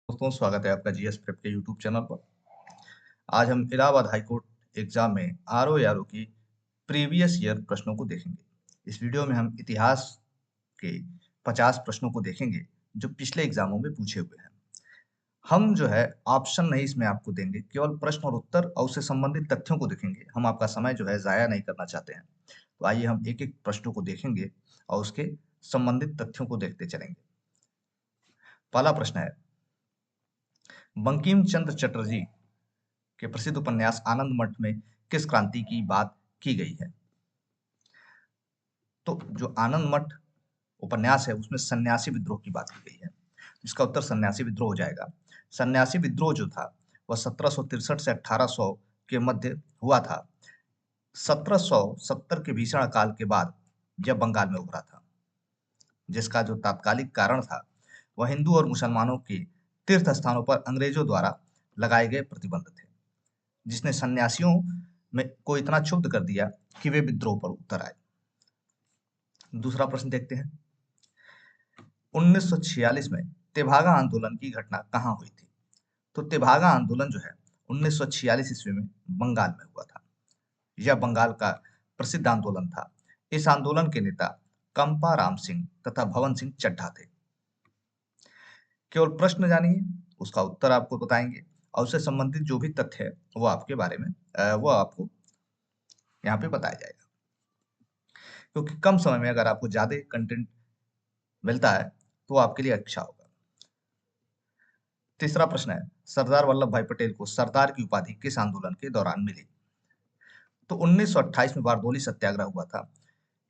दोस्तों, स्वागत है आपका जीएस प्रेप के यूट्यूब चैनल पर। आज हम इलाहाबाद हाई कोर्ट एग्जाम में आरओ आरओ की प्रीवियस ईयर प्रश्नों को देखेंगे। इस वीडियो में हम इतिहास के 50 प्रश्नों को देखेंगे जो पिछले एग्जामों में पूछे हुए हैं। हम जो है ऑप्शन नहीं इसमें आपको देंगे, केवल प्रश्न और उत्तर और उससे संबंधित तथ्यों को देखेंगे। हम आपका समय जो है जाया नहीं करना चाहते हैं। तो आइए हम एक एक प्रश्नों को देखेंगे और उसके संबंधित तथ्यों को देखते चलेंगे। पहला प्रश्न है, बंकिम चंद्र चटर्जी के प्रसिद्ध उपन्यास आनंद मठ में किस क्रांति की बात की गई है? तो जो आनंद मठ उपन्यास है उसमें सन्यासी विद्रोह की बात की गई है। इसका उत्तर सन्यासी विद्रोह हो जाएगा। सन्यासी विद्रोह जो था वह 1763 से 1800 के मध्य हुआ था। 1770 के भीषण काल के बाद जब बंगाल में उभरा था, जिसका जो तात्कालिक कारण था वह हिंदू और मुसलमानों के तीर्थ स्थानों पर अंग्रेजों द्वारा लगाए गए प्रतिबंध थे, जिसने सन्यासियों में को इतना क्षुब्ध कर दिया कि वे विद्रोह पर उतर आए। दूसरा प्रश्न देखते हैं, 1946 में तेभागा आंदोलन की घटना कहाँ हुई थी? तो तेभागा आंदोलन जो है 1946 ईस्वी में बंगाल में हुआ था। यह बंगाल का प्रसिद्ध आंदोलन था। इस आंदोलन के नेता कंपा राम सिंह तथा भवन सिंह चड्ढा थे। केवल प्रश्न जानिए, उसका उत्तर आपको बताएंगे और उससे संबंधित जो भी तथ्य है वो आपके बारे में वो आपको यहाँ पे बताया जाएगा। क्योंकि कम समय में अगर आपको ज्यादा कंटेंट मिलता है तो आपके लिए अच्छा होगा। तीसरा प्रश्न है, सरदार वल्लभ भाई पटेल को सरदार की उपाधि किस आंदोलन के दौरान मिली? तो 1928 में बारदोली सत्याग्रह हुआ था।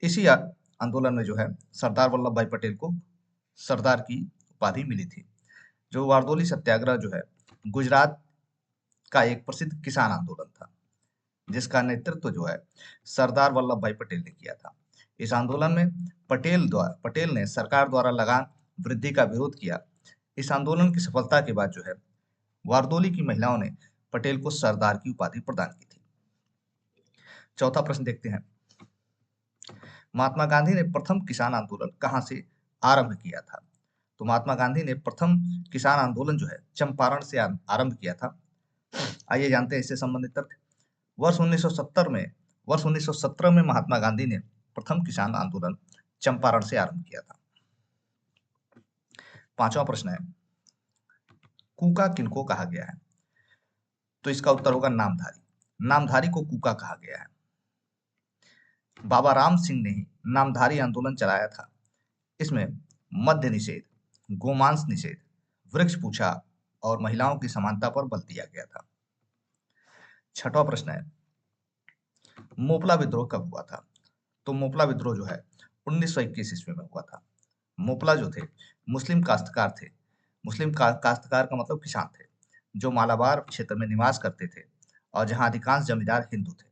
इसी आंदोलन में जो है सरदार वल्लभ भाई पटेल को सरदार की उपाधि मिली थी। जो बारदोली सत्याग्रह जो है गुजरात का एक प्रसिद्ध किसान आंदोलन था, जिसका नेतृत्व जो है सरदार वल्लभ भाई पटेल ने किया था। इस आंदोलन में पटेल ने सरकार द्वारा लगान वृद्धि का विरोध किया। इस आंदोलन की सफलता के बाद जो है वारदोली की महिलाओं ने पटेल को सरदार की उपाधि प्रदान की थी। चौथा प्रश्न देखते हैं, महात्मा गांधी ने प्रथम किसान आंदोलन कहां से आरंभ किया था? तो महात्मा गांधी ने प्रथम किसान आंदोलन जो है चंपारण से आरंभ किया था। आइए जानते हैं इससे संबंधित तथ्य। वर्ष 1970 में वर्ष 1917 में महात्मा गांधी ने प्रथम किसान आंदोलन चंपारण से आरंभ किया था। पांचवा प्रश्न है, कूका किनको कहा गया है? तो इसका उत्तर होगा नामधारी। नामधारी को कूका कहा गया है। बाबा राम सिंह ने ही नामधारी आंदोलन चलाया था। इसमें मद्य निषेध, गोमांस निषेध, वृक्ष पूछा और महिलाओं की समानता पर बल दिया गया था। छठवां प्रश्न है, मोपला विद्रोह कब हुआ था? तो मोपला विद्रोह जो है 1921 ईस्वी में हुआ था। मोपला जो थे मुस्लिम काश्तकार थे। काश्तकार का मतलब किसान थे, जो मालाबार क्षेत्र में निवास करते थे और जहां अधिकांश जमींदार हिंदू थे।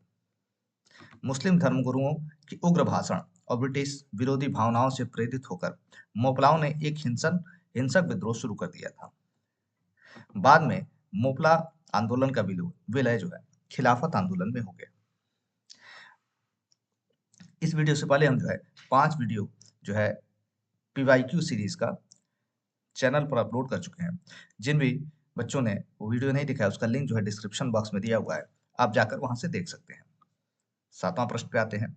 मुस्लिम धर्मगुरुओं की उग्र भाषण और ब्रिटिश विरोधी भावनाओं से प्रेरित होकर मोपलाओं ने एक हिंसक विद्रोह शुरू कर दिया था। बाद में मोपला आंदोलन का विलय जो है खिलाफत आंदोलन में हो गया। इस वीडियो से पहले हम जो है 5 वीडियो जो है पीवाईक्यू सीरीज का चैनल पर अपलोड कर चुके हैं। जिन भी बच्चों ने वो वीडियो नहीं देखा है उसका लिंक जो है डिस्क्रिप्शन बॉक्स में दिया हुआ है, आप जाकर वहां से देख सकते हैं। सातवां प्रश्न पे आते हैं,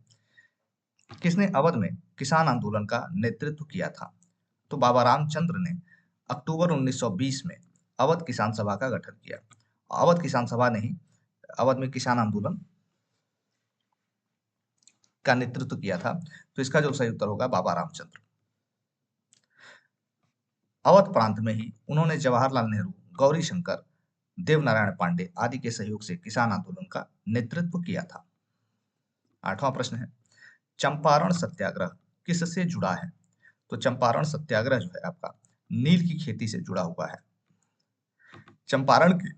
किसने अवध में किसान आंदोलन का नेतृत्व किया था? तो बाबा रामचंद्र ने अक्टूबर 1920 में अवध किसान सभा का गठन किया। अवध किसान सभा ने ही अवध में किसान आंदोलन का नेतृत्व किया था। तो इसका जो सही उत्तर होगा बाबा रामचंद्र। अवध प्रांत में ही उन्होंने जवाहरलाल नेहरू, गौरी शंकर, देवनारायण पांडे आदि के सहयोग से किसान आंदोलन का नेतृत्व किया था। आठवां प्रश्न है, चंपारण सत्याग्रह किससे जुड़ा है? तो चंपारण सत्याग्रह जो है आपका नील की खेती से जुड़ा हुआ है। चंपारण के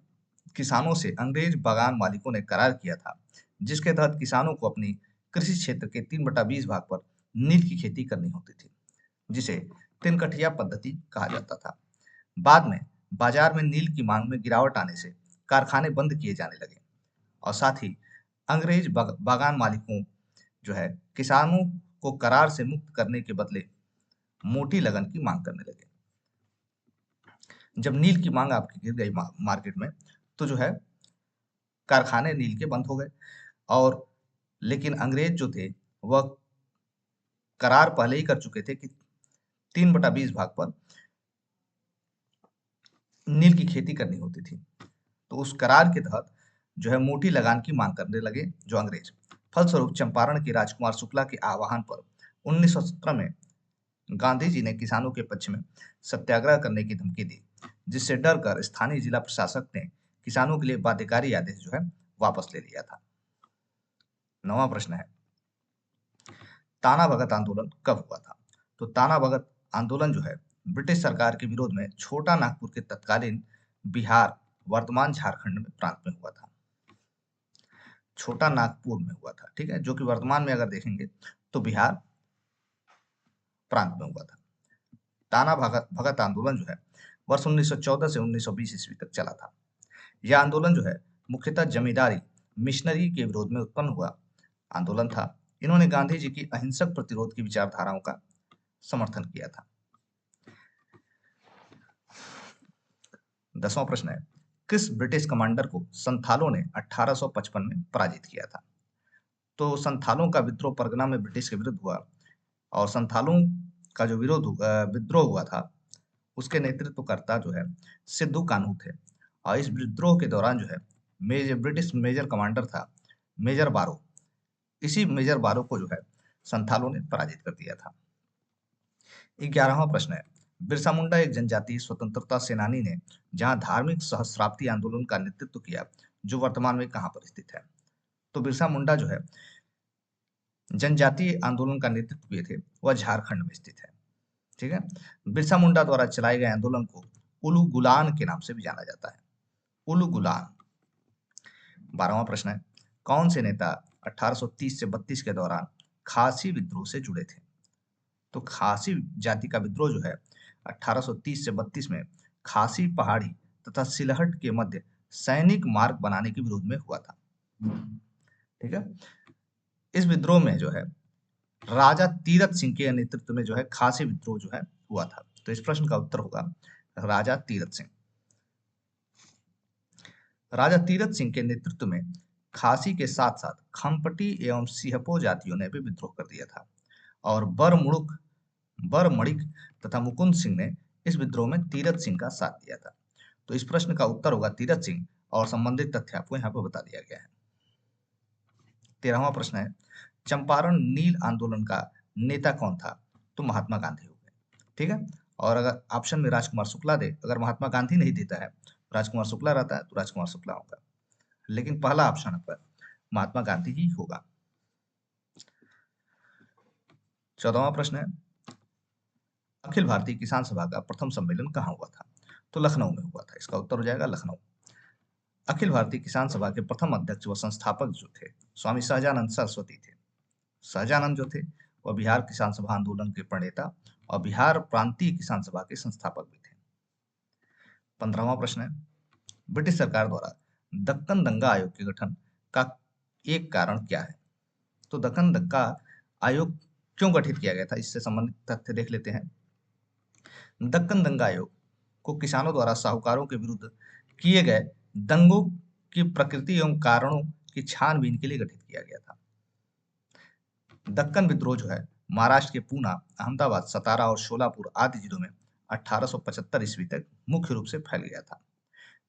किसानों से अंग्रेज बागान मालिकों ने करार किया था, जिसके तहत किसानों को अपनी कृषि क्षेत्र के 3/20 भाग पर नील की खेती करनी होती थी, जिसे तिनकठिया पद्धति कहा जाता था। बाद में बाजार में नील की मांग में गिरावट आने से कारखाने बंद किए जाने लगे और साथ ही अंग्रेज बागान मालिकों जो है किसानों को करार से मुक्त करने के बदले मोटी लगन की मांग करने लगे। जब नील की मांग आपकी गिर गई मार्केट में, तो जो है कारखाने नील के बंद हो गए। और लेकिन अंग्रेज जो थे वह करार पहले ही कर चुके थे कि 3/20 भाग पर नील की खेती करनी होती थी। तो उस करार के तहत जो है मोटी लगान की मांग करने लगे जो अंग्रेज। फलस्वरूप चंपारण के राजकुमार शुक्ला के आह्वान पर 1917 में गांधी जी ने किसानों के पक्ष में सत्याग्रह करने की धमकी दी, जिससे डर कर स्थानीय जिला प्रशासक ने किसानों के लिए बाध्यकारी आदेश जो है वापस ले लिया था। 9वां प्रश्न है, ताना भगत आंदोलन कब हुआ था? तो ताना भगत आंदोलन जो है ब्रिटिश सरकार के विरोध में छोटा नागपुर के तत्कालीन बिहार, वर्तमान झारखंड में प्रांत में हुआ था। छोटा नागपुर में हुआ था, ठीक है, जो कि वर्तमान में अगर देखेंगे तो बिहार प्रांत में हुआ था। ताना भगत भगत आंदोलन जो है वर्ष 1914 से 1920 ईस्वी तक चला था। यह आंदोलन जो है मुख्यतः जमींदारी मिशनरी के विरोध में उत्पन्न हुआ आंदोलन था। इन्होंने गांधी जी की अहिंसक प्रतिरोध की विचारधाराओं का समर्थन किया था। 10वां प्रश्न है, किस ब्रिटिश कमांडर को संथालों ने 1855 में पराजित किया था? तो संथालों का विद्रोह परगना में ब्रिटिश के विरुद्ध हुआ, और संथालों का जो विद्रोह हुआ था उसके नेतृत्वकर्ता जो है सिद्धू कान्हू थे। और इस विद्रोह के दौरान जो है ब्रिटिश मेजर कमांडर था मेजर बारो। इसी मेजर बारो को जो है संथालों ने पराजित कर दिया था। 11वां प्रश्न है, बिरसा मुंडा एक जनजातीय स्वतंत्रता सेनानी ने जहां धार्मिक सहस्राब्दी आंदोलन का नेतृत्व किया, जो वर्तमान में कहां पर स्थित है? तो बिरसा मुंडा जो है जनजातीय आंदोलन का नेतृत्व किए थे, वह झारखंड में स्थित है। ठीक है, बिरसा मुंडा द्वारा चलाए गए आंदोलन को उलू गुलान के नाम से भी जाना जाता है। उलू गुलान। 12वां प्रश्न है, कौन से नेता 1830 से 32 के दौरान खासी विद्रोह से जुड़े थे? तो खासी जाति का विद्रोह जो है 1830 से 32 में खासी पहाड़ी तथा सिलहट के मध्य सैनिक मार्ग बनाने के विरोध में हुआ था। ठीक है, इस विद्रोह में जो है राजा तीरथ सिंह के नेतृत्व में जो है खासी विद्रोह जो है हुआ था। तो इस प्रश्न का उत्तर होगा राजा तीरथ सिंह। राजा तीरथ सिंह के नेतृत्व में खासी के साथ साथ खमपटी एवं सिहपो जातियों ने भी विद्रोह कर दिया था, और बरमणिक तथा मुकुंद सिंह ने इस विद्रोह में तीरथ सिंह का साथ दिया था। तो इस प्रश्न का उत्तर होगा तीरथ सिंह, और संबंधित तथ्य आपको यहाँ पर बता दिया गया है। 13वां प्रश्न है, चंपारण नील आंदोलन का नेता कौन था? तो महात्मा गांधी हो गए। ठीक है, और अगर ऑप्शन में राजकुमार शुक्ला दे, अगर महात्मा गांधी नहीं देता है, राजकुमार शुक्ला रहता है, तो राजकुमार शुक्ला होगा, लेकिन पहला ऑप्शन आपका महात्मा गांधी ही होगा। 14वां प्रश्न है, अखिल भारतीय किसान सभा का प्रथम सम्मेलन कहाँ हुआ था? तो लखनऊ में हुआ था। इसका उत्तर हो जाएगा लखनऊ। अखिल भारतीय किसान सभा के प्रथम अध्यक्ष व संस्थापक जो थे स्वामी सहजानंद सरस्वती थे। सहजानंद जो थे वह बिहार किसान सभा आंदोलन के प्रणेता और बिहार प्रांतीय किसान सभा के संस्थापक भी थे। 15वां प्रश्न है, ब्रिटिश सरकार द्वारा दक्कन दंगा आयोग के गठन का एक कारण क्या है? तो दक्कन दंगा आयोग क्यों गठित किया गया था, इससे संबंधित तथ्य देख लेते हैं। दक्कन दंगा आयोग को किसानों द्वारा साहूकारों के विरुद्ध किए गए दंगों की प्रकृति एवं कारणों की छानबीन के लिए गठित किया गया था। दक्कन विद्रोह जो है महाराष्ट्र के पूना, अहमदाबाद, सतारा और शोलापुर आदि जिलों में 1875 ईस्वी तक मुख्य रूप से फैल गया था।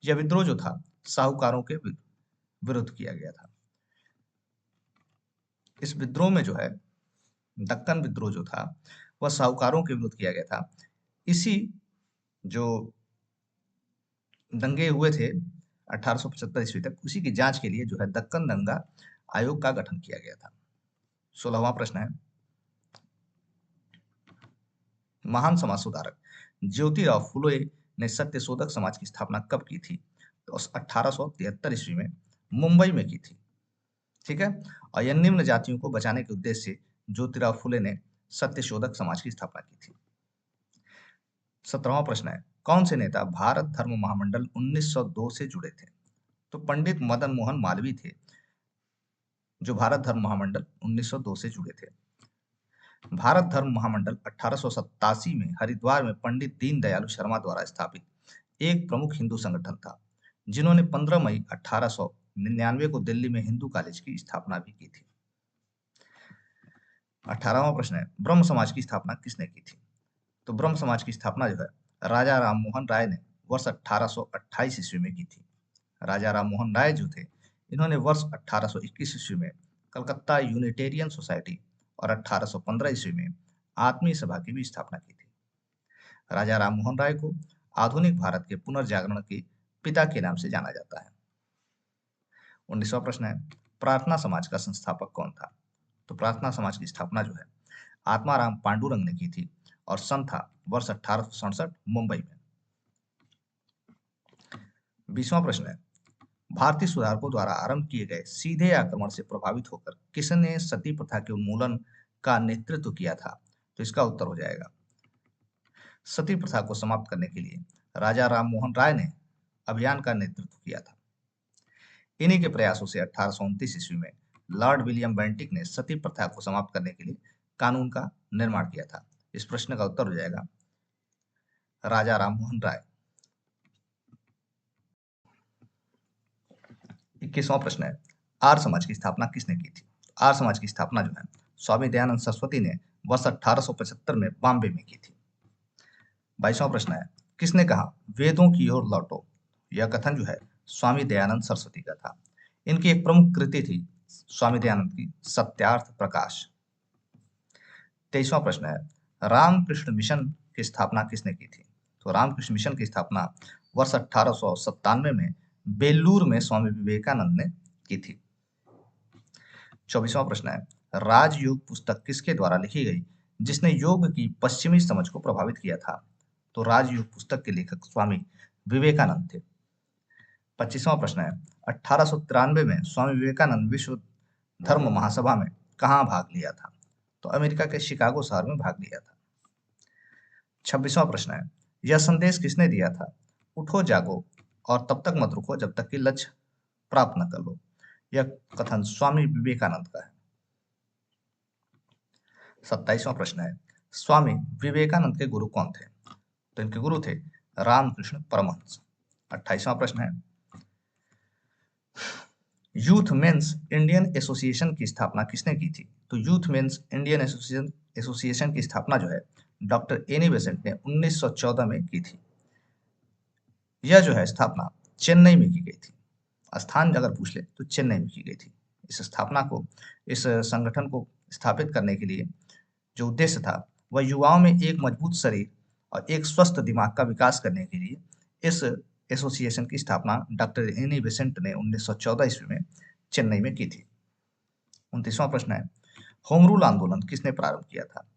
यह विद्रोह जो था साहूकारों के विरुद्ध किया गया था। इस विद्रोह में जो है दक्कन विद्रोह जो था वह साहूकारों के विरुद्ध किया गया था। इसी जो दंगे हुए थे 1875 ईस्वी तक, उसी की जांच के लिए जो है दक्कन दंगा आयोग का गठन किया गया था। 16वां प्रश्न है, महान समाज सुधारक ज्योतिराव फुले ने सत्यशोधक समाज की स्थापना कब की थी? तो 1873 ईस्वी में मुंबई में की थी। ठीक है, और यह निम्न जातियों को बचाने के उद्देश्य से ज्योतिराव फुले ने सत्यशोधक समाज की स्थापना की थी। 17वां प्रश्न है, कौन से नेता भारत धर्म महामंडल 1902 से जुड़े थे? तो पंडित मदन मोहन मालवीय थे जो भारत धर्म महामंडल 1902 से जुड़े थे। भारत धर्म महामंडल 1887 में हरिद्वार में पंडित दीनदयाल शर्मा द्वारा स्थापित एक प्रमुख हिंदू संगठन था जिन्होंने 15 मई 1899 को दिल्ली में हिंदू कॉलेज की स्थापना भी की थी। 18वां प्रश्न है, ब्रह्म समाज की स्थापना किसने की थी? तो ब्रह्म समाज की स्थापना जो है राजा राममोहन राय ने वर्ष 1828 ईस्वी में की थी। राजा राममोहन राय जो थे, इन्होंने वर्ष 1821 ईस्वी में कलकत्ता यूनिटेरियन सोसाइटी और 1815 ईस्वी में आत्मीय सभा की भी स्थापना की थी। राजा राममोहन राय को आधुनिक भारत के पुनर्जागरण के पिता के नाम से जाना जाता है। 19वां प्रश्न है, प्रार्थना समाज का संस्थापक कौन था? तो प्रार्थना समाज की स्थापना जो है आत्माराम पांडुरंग ने की थी और सन था वर्ष 1867 मुंबई में। 20वां प्रश्न है, भारतीय सुधारकों द्वारा आरंभ किए गए सीधे आक्रमण से प्रभावित होकर किसने सती प्रथा के उन्मूलन का नेतृत्व किया था? तो इसका उत्तर हो जाएगा, सती प्रथा को समाप्त करने के लिए राजा राममोहन राय ने अभियान का नेतृत्व किया था। इन्हीं के प्रयासों से 1829 ईस्वी में लॉर्ड विलियम बेंटिक ने सती प्रथा को समाप्त करने के लिए कानून का निर्माण किया था। इस प्रश्न का उत्तर हो जाएगा राजा राममोहन राय। 21वां प्रश्न है, आर्य समाज की स्थापना किसने की थी? आर्य समाज की स्थापना जो है स्वामी दयानंद सरस्वती ने वर्ष 1875 में बॉम्बे में की थी। 22वां प्रश्न है, किसने कहा वेदों की ओर लौटो? यह कथन जो है स्वामी दयानंद सरस्वती का था। इनकी एक प्रमुख कृति थी स्वामी दयानंद की सत्यार्थ प्रकाश। 23वां प्रश्न है, रामकृष्ण मिशन की स्थापना किसने की थी? तो रामकृष्ण मिशन की स्थापना वर्ष 1897 में बेल्लूर में स्वामी विवेकानंद ने की थी। 24वां प्रश्न है, राजयोग पुस्तक किसके द्वारा लिखी गई जिसने योग की पश्चिमी समझ को प्रभावित किया था? तो राजयोग पुस्तक के लेखक स्वामी विवेकानंद थे। 25वां प्रश्न है, 1893 में स्वामी विवेकानंद विश्व धर्म महासभा में कहाँ भाग लिया था? तो अमेरिका के शिकागो शहर में भाग लिया था। 26वां प्रश्न है, यह संदेश किसने दिया था? उठो जागो और तब तक मत रुको जब तक कि लक्ष्य प्राप्त न कर लो। यह कथन स्वामी विवेकानंद का है। 27वां प्रश्न है, स्वामी विवेकानंद के गुरु कौन थे? तो इनके गुरु थे रामकृष्ण परमहंस। 28वां प्रश्न है, यूथ मेंस इंडियन एसोसिएशन की स्थापना किसने की थी? तो यूथ मेंस इंडियन एसोसिएशन की स्थापना जो है डॉक्टर एनी बेसेंट ने 1914 में की थी। यह जो है स्थापना चेन्नई में की गई थी। स्थान अगर पूछ ले तो चेन्नई में की गई थी। इस स्थापना को, इस संगठन को स्थापित करने के लिए जो उद्देश्य था वह युवाओं में एक मजबूत शरीर और एक स्वस्थ दिमाग का विकास करने के लिए इस एसोसिएशन की स्थापना डॉक्टर एनी बेसेंट ने 1914 ईस्वी में चेन्नई में की थी। 29वां प्रश्न है, होम रूल आंदोलन किसने प्रारंभ किया था?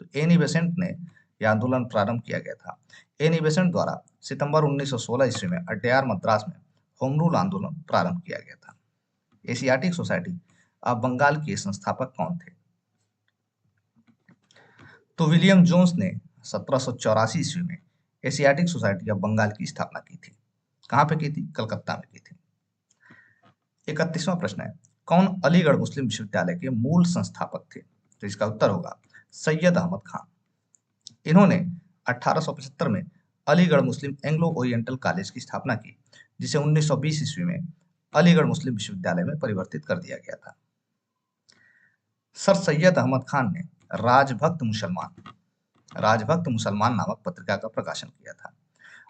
तो एनी बेसेंट ने यह आंदोलन प्रारंभ किया गया था। एनी बेसेंट द्वारा सितंबर 1916 ईस्वी में अड्यार मद्रास में होम रूल आंदोलन प्रारंभ किया गया था। एशियाटिक सोसाइटी ऑफ बंगाल के संस्थापक कौन थे? तो विलियम जोन्स ने 1784 ईस्वी में एशियाटिक सोसाइटी ऑफ बंगाल की स्थापना की थी। कहाँ पे की थी? कलकत्ता में की थी। 31वां प्रश्न है, कौन अलीगढ़ मुस्लिम विश्वविद्यालय के मूल संस्थापक थे? तो इसका उत्तर होगा सैयद अहमद खान। इन्होंने 1875 में अलीगढ़ मुस्लिम एंग्लो ओरिएंटल कॉलेज की स्थापना की, जिसे 1920 ईस्वी में अलीगढ़ मुस्लिम विश्वविद्यालय में परिवर्तित कर दिया गया था। सर सैयद अहमद खान ने राजभक्त मुसलमान नामक पत्रिका का प्रकाशन किया था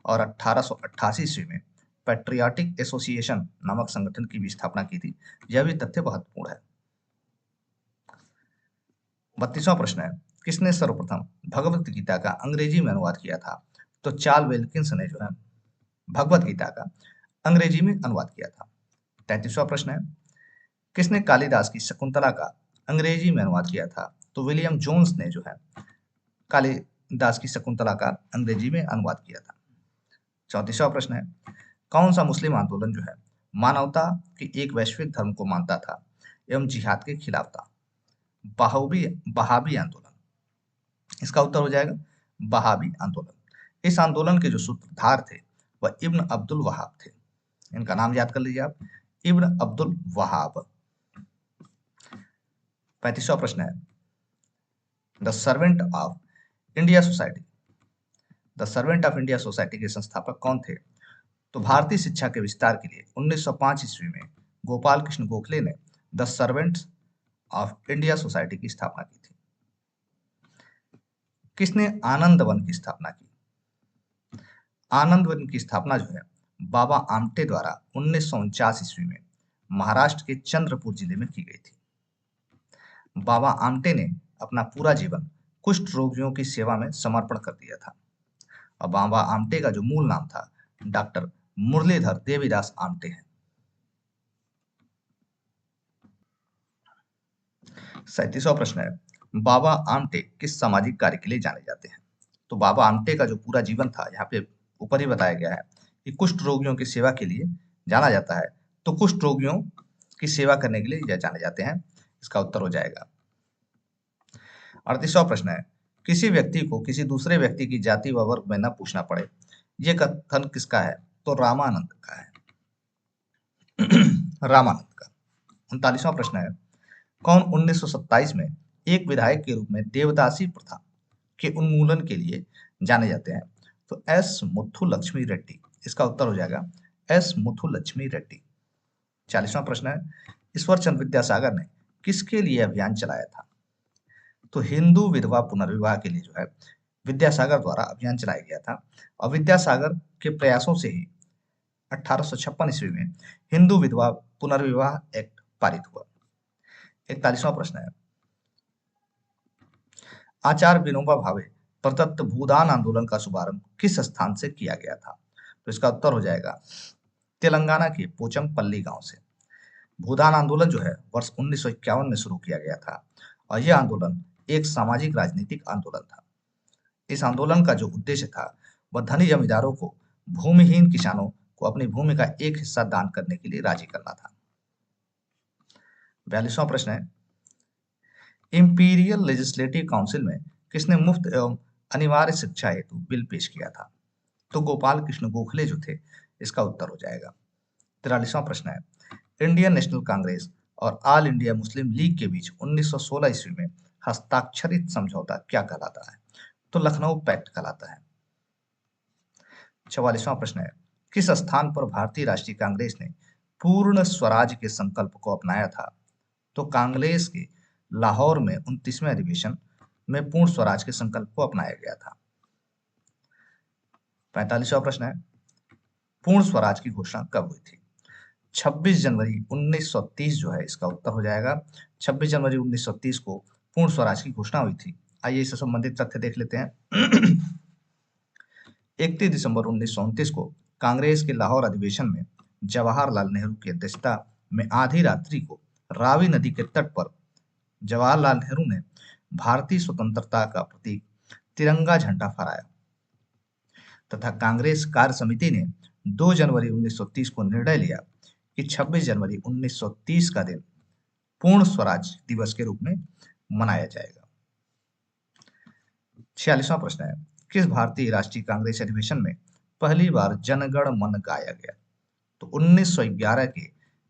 और 1888 ईस्वी में पैट्रियाटिक एसोसिएशन नामक संगठन की भी स्थापना की थी। यह भी तथ्य महत्वपूर्ण है। 32वां प्रश्न है, किसने सर्वप्रथम भगवत गीता का अंग्रेजी में अनुवाद किया था? तो चार्ल विल्किंस ने जो है भगवत गीता का अंग्रेजी में अनुवाद किया था। 33वां प्रश्न है, किसने कालिदास की शकुंतला का अंग्रेजी में अनुवाद किया था? तो विलियम जोन्स ने जो है कालिदास की शकुंतला का अंग्रेजी में अनुवाद किया था। 34वां प्रश्न है, कौन सा मुस्लिम आंदोलन जो है मानवता के एक वैश्विक धर्म को मानता था एवं जिहाद के खिलाफ था? बहाबी आंदोलन। इसका उत्तर हो जाएगा बहाबी आंदोलन। इस आंदोलन के जो सूत्रधार थे वह इब्न अब्दुल वहाब थे। इनका नाम याद कर लीजिए आप, इब्न अब्दुल वहाब। 35वां प्रश्न है, the servant of India society the servant of India society के संस्थापक कौन थे? तो भारतीय शिक्षा के विस्तार के लिए 1905 ईस्वी में गोपाल कृष्ण गोखले ने the servants of India society की स्थापना की थी। किसने आनंद वन की स्थापना की? आनंद वन की स्थापना जो है बाबा आमटे द्वारा 1949 ईस्वी में महाराष्ट्र के चंद्रपुर जिले में की गई थी। बाबा आमटे ने अपना पूरा जीवन कुष्ठ रोगियों की सेवा में समर्पण कर दिया था। और बाबा आमटे का जो मूल नाम था डॉक्टर मुरलीधर देवीदास आमटे है। 37वां प्रश्न है, बाबा आमटे किस सामाजिक कार्य के लिए जाने जाते हैं? तो बाबा आमटे का जो पूरा जीवन था, यहाँ पे ऊपर ही बताया गया है कि कुष्ठ रोगियों की सेवा के लिए जाना जाता है। तो कुष्ठ रोगियों की सेवा करने के लिए जाने जाते हैं, इसका उत्तर हो जाएगा। 38वां प्रश्न है, किसी व्यक्ति को किसी दूसरे व्यक्ति की जाति व वर्ग में न पूछना पड़े, यह कथन किसका है? तो रामानंद का है। रामानंद का। 39वां प्रश्न है, कौन 1927 में एक विधायक के रूप में देवदासी प्रथा के उन्मूलन के लिए जाने जाते हैं? तो एस मुथुलक्ष्मी रेड्डी। इसका उत्तर हो जाएगा एस मुथुलक्ष्मी रेड्डी। 40वां प्रश्न है, ईश्वर चंद्र विद्यासागर ने किसके लिए अभियान चलाया था? तो हिंदू विधवा पुनर्विवाह के लिए जो है विद्यासागर द्वारा अभियान चलाया गया था। और विद्यासागर के प्रयासों से ही 1856 ईस्वी में हिंदू विधवा पुनर्विवाह एक्ट पारित हुआ। 41वां प्रश्न है, आचार्य विनोबा भावे प्रदत्त भूदान आंदोलन का शुभारंभ किस स्थान से किया गया था? तो इसका उत्तर हो जाएगा तेलंगाना के पोचमपल्ली गांव से। भूदान आंदोलन जो है वर्ष 1951 में शुरू किया गया था और यह आंदोलन एक सामाजिक राजनीतिक आंदोलन था। इस आंदोलन का जो उद्देश्य था वह धनी जमींदारों को भूमिहीन किसानों को अपनी भूमि का एक हिस्सा दान करने के लिए राजी करना था। 42वां प्रश्न है, इंपीरियल लेजिस्लेटिव काउंसिल में किसने मुफ्त एवं अनिवार्य शिक्षा हेतु बिल पेश किया था? तो गोपाल कृष्ण गोखले जो थे, इसका उत्तर हो जाएगा। 43वां प्रश्न है, इंडियन नेशनल कांग्रेस और ऑल इंडिया मुस्लिम लीग के बीच 1916 ईस्वी में हस्ताक्षरित समझौता क्या कहलाता है? तो लखनऊ पैक्ट कहलाता है। 44वां प्रश्न है, किस स्थान पर भारतीय राष्ट्रीय कांग्रेस ने पूर्ण स्वराज के संकल्प को अपनाया था? तो कांग्रेस के लाहौर में 29वें अधिवेशन में पूर्ण स्वराज के संकल्प को अपनाया गया था। 45वां प्रश्न है, पूर्ण स्वराज की घोषणा कब हुई थी? 26 जनवरी 1930 जो है, इसका उत्तर हो जाएगा 26 जनवरी 1930 को पूर्ण स्वराज की घोषणा हुई थी। आइए इससे संबंधित तथ्य देख लेते हैं। 31 दिसंबर 1929 को कांग्रेस के लाहौर अधिवेशन में जवाहरलाल नेहरू की अध्यक्षता में आधी रात्रि को रावी नदी के तट पर जवाहरलाल नेहरू ने भारतीय स्वतंत्रता का प्रतीक तिरंगा झंडा फहराया तथा कांग्रेस कार्य समिति ने 2 जनवरी 1930 को निर्णय लिया कि 26 जनवरी 1930 का दिन पूर्ण स्वराज दिवस के रूप में मनाया जाएगा। 46वां प्रश्न है, किस भारतीय राष्ट्रीय कांग्रेस अधिवेशन में पहली बार जनगण मन गाया गया? तो 1911 के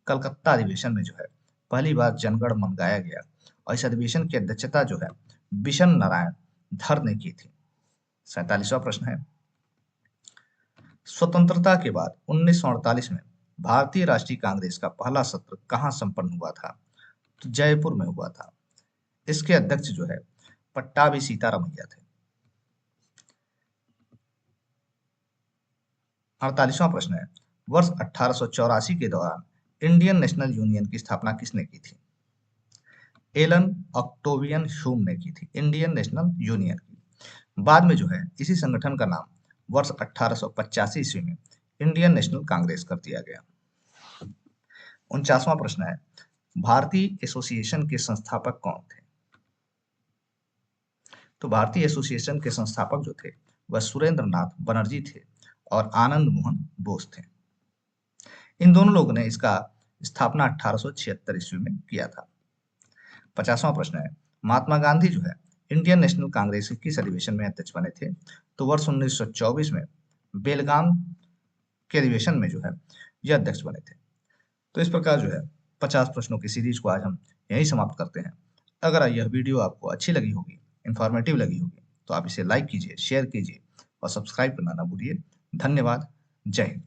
कलकत्ता अधिवेशन में जो है पहली बार जनगण मन गाया गया और इस अधिवेशन की अध्यक्षता जो है बिशन नारायण धर ने की थी। 47वां प्रश्न है, स्वतंत्रता के बाद 1948 में भारतीय राष्ट्रीय कांग्रेस का पहला सत्र कहां संपन्न हुआ था? तो जयपुर में हुआ था। इसके अध्यक्ष जो है पट्टाभी सीतारामैया थे। 48वां प्रश्न है, वर्ष 1884 के दौरान इंडियन नेशनल यूनियन की स्थापना किसने की थी? एलन ऑक्टेवियन ह्यूम ने की थी इंडियन नेशनल यूनियन की। बाद में जो है इसी संगठन का नाम वर्ष 1885 ईस्वी में इंडियन नेशनल कांग्रेस कर दिया गया। 49वां प्रश्न है, भारतीय एसोसिएशन के संस्थापक कौन थे? तो भारतीय एसोसिएशन के संस्थापक जो थे वह सुरेंद्र नाथ बनर्जी थे और आनंद मोहन बोस थे। इन दोनों लोगों ने इसका स्थापना 1876 ईस्वी में किया था। 50वां प्रश्न है, महात्मा गांधी जो है इंडियन नेशनल कांग्रेस के किस अधिवेशन में अध्यक्ष बने थे? तो वर्ष 1924 में बेलगाम के अधिवेशन में जो है यह अध्यक्ष बने थे। तो इस प्रकार जो है 50 प्रश्नों की सीरीज को आज हम यहीं समाप्त करते हैं। अगर यह वीडियो आपको अच्छी लगी होगी, इंफॉर्मेटिव लगी होगी, तो आप इसे लाइक कीजिए, शेयर कीजिए और सब्सक्राइब करना ना भूलिए। धन्यवाद। जय हिंद।